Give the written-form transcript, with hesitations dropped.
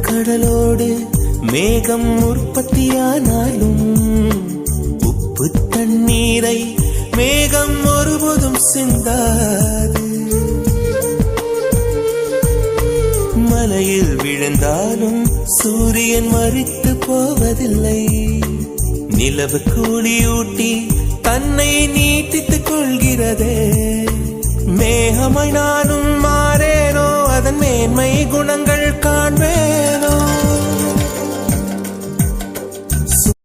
கடலோடு மேகம் உற்பத்தியானாலும் உப்பு தண்ணீரை மேகம் ஒருபோதும் சிந்தாது. மலையில் விழுந்தாலும் சூரியன் மரித்து போவதில்லை. நிலவு கூலியூட்டி தன்னை நீட்டித்துக் கொள்கிறதே. மேகமாய் நானும் மாறேனோ, அதன் மேன்மை குணங்கள் காண்பேனோ.